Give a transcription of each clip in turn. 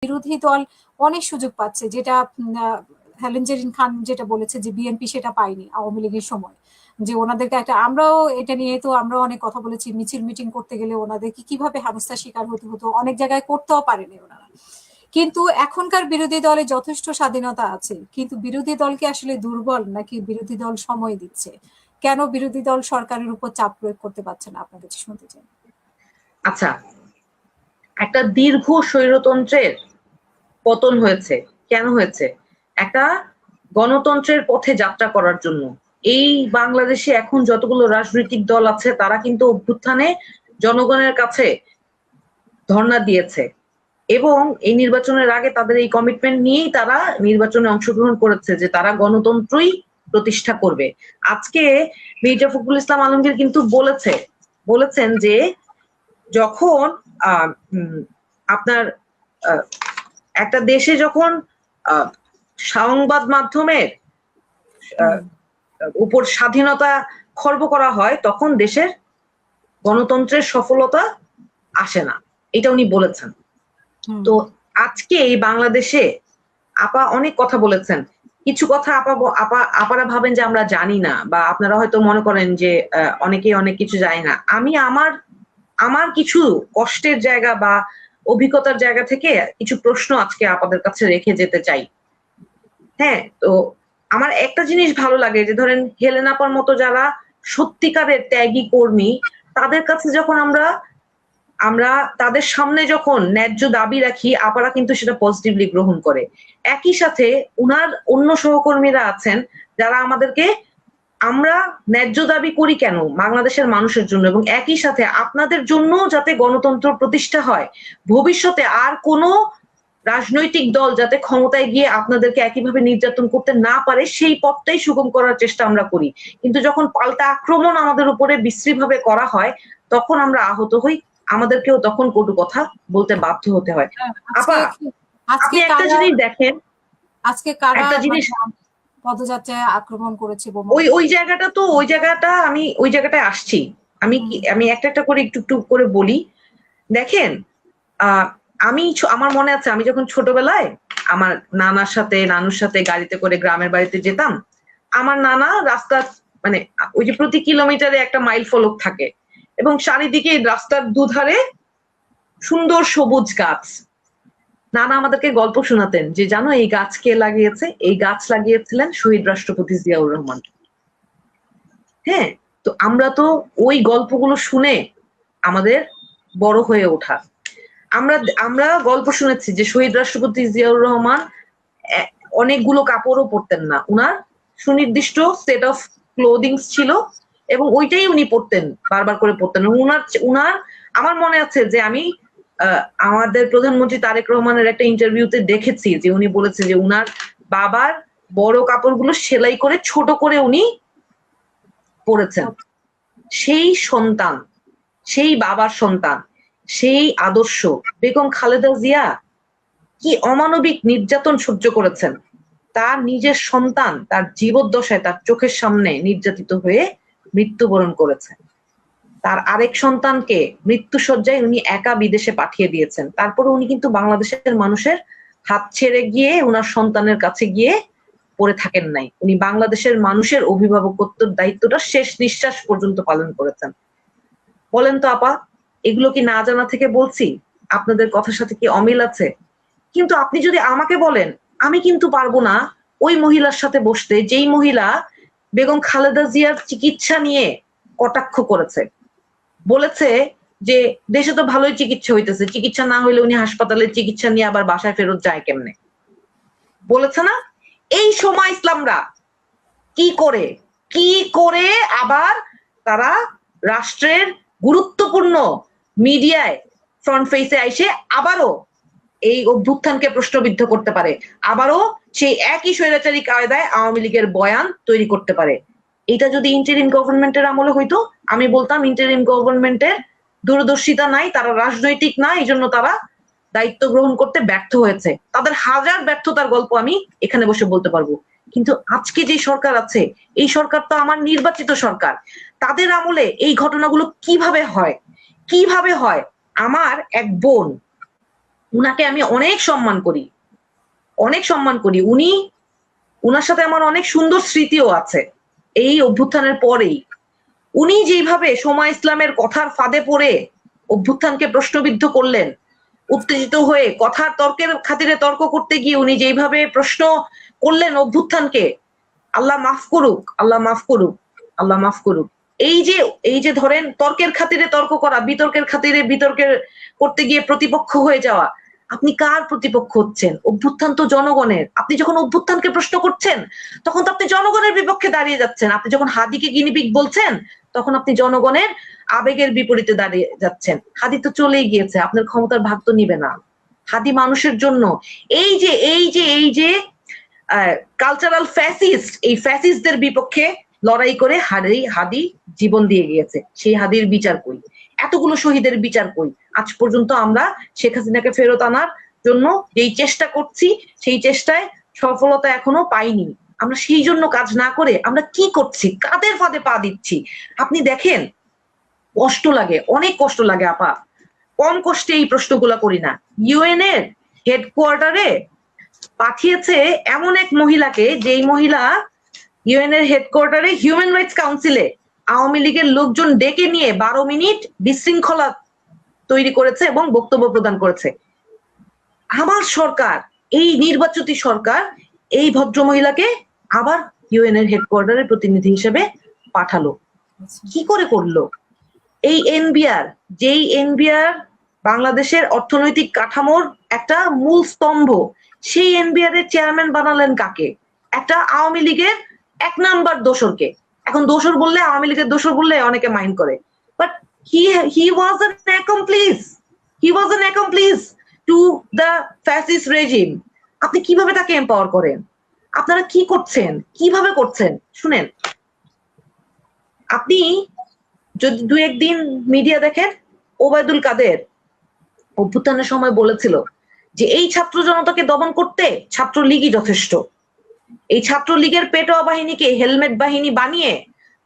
বিরোধী দল অনেক সুযোগ পাচ্ছে, যেটা হেলেন জেরিন খান যেটা বলেছে যে বিএনপি সেটা পায়নি আওয়ামী লীগের সময়, যে ওনাদেরকে একটা, আমরাও এটা নিয়ে তো আমরাও অনেক কথা বলেছি, মিছিল মিটিং করতে গেলে ওনাদেরকে কিভাবে হেনস্থার শিকার হতে হতো, অনেক জায়গায় করতেও পারেনি ওনারা। কিন্তু এখনকার বিরোধী দলে যথেষ্ট স্বাধীনতা আছে, কিন্তু বিরোধী দলকে আসলে দুর্বল নাকি বিরোধী দল সময় দিচ্ছে? কেন বিরোধী দল সরকারের উপর চাপ প্রয়োগ করতে পারছে না, আপনার কাছে শুনতে চাই। আচ্ছা, একটা দীর্ঘ স্বৈরতন্ত্রের পতন হয়েছে। কেন হয়েছে? একটা গণতন্ত্রের পথে যাত্রা করার জন্য। এই বাংলাদেশে এখন যতগুলো রাজনৈতিক দল আছে তারা কিন্তু অভ্যুত্থানে জনগণের কাছে ধর্ণা দিয়েছে এবং এই নির্বাচনের আগে তাদের এই কমিটমেন্ট নিয়েই তারা নির্বাচনে অংশগ্রহণ করেছে যে তারা গণতন্ত্রই প্রতিষ্ঠা করবে। আজকে মির্জা ফখরুল ইসলাম আলমগীর কিন্তু বলেছেন যে যখন আপনার একটা দেশে যখন সংবাদ মাধ্যমের উপর স্বাধীনতা খর্ব করা হয় তখন দেশের গণতন্ত্রের সফলতা আসে না, এটা উনি বলেছেন। তো আজকে এই বাংলাদেশে আপা অনেক কথা বলেছেন। কিছু কথা আপারা ভাবেন যে আমরা জানি না, বা আপনারা হয়তো মনে করেন যে অনেকেই অনেক কিছু জানি না। আমি আমার কিছু কষ্টের জায়গা বা অভিজ্ঞতার জায়গা থেকে কিছু প্রশ্ন আজকে আপনাদের কাছে রেখে যেতে চাই। হ্যাঁ, তো আমার একটা জিনিস ভালো লাগে যে ধরেন হেলেন আপার মতো যারা সত্যিকারের ত্যাগী কর্মী, তাদের কাছে যখন আমরা তাদের সামনে যখন ন্যায্য দাবি রাখি, আপারা কিন্তু সেটা পজিটিভলি গ্রহণ করে। একই সাথে উনার অন্য সহকর্মীরা আছেন যারা আমাদেরকে, আমরা ন্যায্য দাবি করি কেন বাংলাদেশের মানুষের জন্য, এবং একই সাথে আপনাদের জন্য যাতে গণতন্ত্র প্রতিষ্ঠা হয়, ভবিষ্যতে আর কোনো রাজনৈতিক দল যাতে ক্ষমতায় গিয়ে আপনাদেরকে একইভাবে নির্যাতন করতে না পারে সেই পথটাই সুগম করার চেষ্টা আমরা করি। কিন্তু যখন পাল্টা আক্রমণ আমাদের উপরে বিশ্রীভাবে করা হয় তখন আমরা আহত হই, আমাদেরকেও তখন কটু কথা বলতে বাধ্য হতে হয়। আপা আপনি একটা জিনিস দেখেন, আজকে কারা একটা জিনিস পদযাত্রায় আক্রমণ করেছে, ওই জায়গাটা আমি ওই জায়গাটায় আসছি। আমি একটা করে একটু করে বলি। দেখেন, আমার মনে আছে আমি যখন ছোটবেলায় আমার নানুর সাথে গাড়িতে করে গ্রামের বাড়িতে যেতাম। আমার নানা রাস্তা, মানে ওই যে প্রতি কিলোমিটারে একটা মাইল ফলক থাকে এবং চারিদিকে রাস্তার দুধারে সুন্দর সবুজ গাছ। নানা আমাদেরকে গল্প শোনাতেন যে জানো এই গাছ কে লাগিয়েছে? এই গাছ লাগিয়েছিলেন শহীদ রাষ্ট্রপতি জিয়াউর রহমান। হ্যাঁ, তো আমরা তো ওই গল্পগুলো শুনে আমাদের বড় হয়ে ওঠা। আমরা গল্প শুনেছি যে শহীদ রাষ্ট্রপতি জিয়াউর রহমান অনেকগুলো কাপড়ও পরতেন না, উনার সুনির্দিষ্ট সেট অফ ক্লোদিংস ছিল এবং ওইটাই উনি পরতেন, বারবার করে পরতেন। উনার আমার মনে আছে যে আমি আমাদের প্রধানমন্ত্রী তারেক রহমানের একটা ইন্টারভিউতে দেখেছি যে উনি বলেছে যে উনার বাবার বড় কাপড়গুলো সেলাই করে ছোট করে উনি পরেছেন। সেই সন্তান, সেই বাবার সন্তান, সেই আদর্শ বেগম খালেদা জিয়া কি অমানবিক নির্যাতন সহ্য করেছেন। তার নিজের সন্তান তার জীবদ্দশায় তার চোখের সামনে নির্যাতিত হয়ে মৃত্যুবরণ করেছেন। তার আরেক সন্তানকে মৃত্যুশয্যায় উনি একা বিদেশে পাঠিয়ে দিয়েছেন। তারপরে উনি কিন্তু বাংলাদেশের মানুষের হাত ছেড়ে গিয়ে উনার সন্তানের কাছে গিয়ে পড়ে থাকেন নাই। উনি বাংলাদেশের মানুষের অভিভাবকত্বের দায়িত্বটা শেষ নিঃশ্বাস পর্যন্ত পালন করেছেন। বলেন তো আপা, এগুলো কি না জানা থেকে বলছি? আপনাদের কথার সাথে কি অমিল আছে? কিন্তু আপনি যদি আমাকে বলেন, আমি কিন্তু পারবো না ওই মহিলার সাথে বসতে যেই মহিলা বেগম খালেদা জিয়ার চিকিৎসা নিয়ে কটাক্ষ করেছে, বলেছে যে দেশে তো ভালোই চিকিৎসা হইতেছে, চিকিৎসা না হইলে উনি হাসপাতালে চিকিৎসা নিয়ে আবার বাসায় ফেরত যায় কেমনে, বলেছে না? এই সময় ইসলামরা কি করে আবার তারা রাষ্ট্রের গুরুত্বপূর্ণ মিডিয়ায় ফ্রন্ট ফেসে আইসে আবারও এই অভ্যুত্থানকে প্রশ্নবিদ্ধ করতে পারে, আবারও সেই একই স্বৈরাচারী কায়দায় আওয়ামী লীগের বয়ান তৈরি করতে পারে। এটা যদি ইন্টারিম গভর্নমেন্টের আমলে হইতো, আমি বলতাম ইন্টারিম গভর্নমেন্টের দূরদর্শিতা নাই, তারা রাজনৈতিক না, এই জন্য তারা দায়িত্ব গ্রহণ করতে ব্যর্থ হয়েছে। তাদের হাজার ব্যর্থতার গল্প আমি এখানে বসে বলতে পারবো। কিন্তু আজকে যে সরকার আছে, এই সরকার তো আমার নির্বাচিত সরকার। তাদের আমলে এই ঘটনাগুলো কিভাবে হয়? আমার এক বোন উনাকে আমি অনেক সম্মান করি, অনেক সম্মান করি। উনার সাথে আমার অনেক সুন্দর স্মৃতিও আছে এই অভ্যুত্থানের পরেই। উনি যেইভাবে সময় ইসলামের কথার ফাঁদে পড়ে অভ্যুত্থানকে প্রশ্নবিদ্ধ করলেন, উত্তেজিত হয়ে কথার তর্কের খাতিরে তর্ক করতে গিয়ে উনি যেইভাবে প্রশ্ন করলেন অভ্যুত্থানকে, আল্লাহ মাফ করুক, আল্লাহ মাফ করুক, আল্লাহ মাফ করুক। এই যে ধরেন তর্কের খাতিরে তর্ক করা, বিতর্কের খাতিরে বিতর্কের করতে গিয়ে প্রতিপক্ষ হয়ে যাওয়া, আপনি কার প্রতিপক্ষ হচ্ছেন? অভ্যুত্থান তো জনগণের। আপনি যখন অভ্যুত্থানকে প্রশ্ন করছেন তখন তো আপনি জনগণের বিপক্ষে দাঁড়িয়ে যাচ্ছেন। আপনি যখন হাদিকে গিনিপিগ বলছেন তখন আপনি জনগণের আবেগের বিপরীতে দাঁড়িয়ে যাচ্ছেন। হাদি তো চলেই গিয়েছে, আপনার ক্ষমতার ভাগ তো নিবে না। হাদি মানুষের জন্য এই যে কালচারাল ফ্যাসিস্ট, এই ফ্যাসিস্টদের বিপক্ষে লড়াই করে হাদি জীবন দিয়ে গিয়েছে। সেই হাদির বিচার কই? এতগুলো শহীদের বিচার কই? আজ পর্যন্ত আমরা শেখ হাসিনাকে ফেরত আনার জন্য যেই চেষ্টা করছি সেই চেষ্টায় সফলতা এখনো পাইনি। আমরা সেই জন্য কাজ না করে আমরা কি করছি, কাদের ফাঁদে পা দিচ্ছি? আপনি দেখেন, কষ্ট লাগে, অনেক কষ্ট লাগে আপা। কম কষ্টে এই প্রশ্নগুলা করি না। ইউএন এর হেডকোয়ার্টারে পাঠিয়েছে এমন এক মহিলাকে, যেই মহিলা ইউএন এর হেডকোয়ার্টারে হিউম্যান রাইটস কাউন্সিলে আওয়ামী লীগের লোকজন ডেকে নিয়ে 12 মিনিট বিশৃঙ্খলা তৈরি করেছে এবং বক্তব্য প্রদান করেছে। আমার সরকার, এই নির্বাচিত সরকার এই ভদ্র মহিলাকে আবার ইউএন এর হেডকোয়ার্টারের প্রতিনিধি হিসেবে পাঠালো। কি করে করলো? এই এনবিআর, যেই এনবিআর বাংলাদেশের অর্থনৈতিক কাঠামোর একটা মূল স্তম্ভ, সেই এনবিআর এর চেয়ারম্যান বানালেন কাকে? একটা আওয়ামী লীগের 1 নাম্বার দোসরকে। এখন দোসর বললে, আওয়ামী লীগের দোসর বললে অনেকে মাইন্ড করে, but he was an accomplished, he was an accomplished to the fascist regime. আপনি কিভাবে তাকে এম্পাওয়ার করেন? আপনারা কি করছেন, কিভাবে করছেন? শুনেন, আপনি যদি 2-1 দিন মিডিয়া দেখেন, ওবায়দুল কাদের অভ্যুত্থানের সময় বলেছিল যে এই ছাত্র জনতাকে দমন করতে ছাত্রলীগই যথেষ্ট। এই ছাত্রলীগের পেটোয়া বাহিনীকে হেলমেট বাহিনী বানিয়ে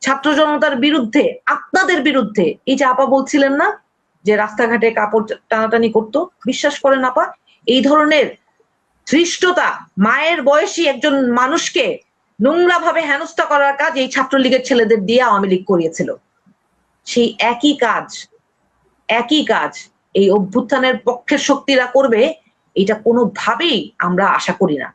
ছাত্র জনতার বিরুদ্ধে, আপনাদের বিরুদ্ধে, এই যে আপা বলছিলেন না যে রাস্তাঘাটে কাপড় টানাটানি করতো, বিশ্বাস করেন আপা, এই ধরনের ধৃষ্টতা, মায়ের বয়সী একজন মানুষকে নোংরা ভাবে হেনস্থা করার কাজ এই ছাত্রলীগের ছেলেদের দিয়ে আওয়ামী লীগ করিয়েছিল। সেই একই কাজ এই অভ্যুত্থানের পক্ষের শক্তিরা করবে, এটা কোনোভাবেই আমরা আশা করি না।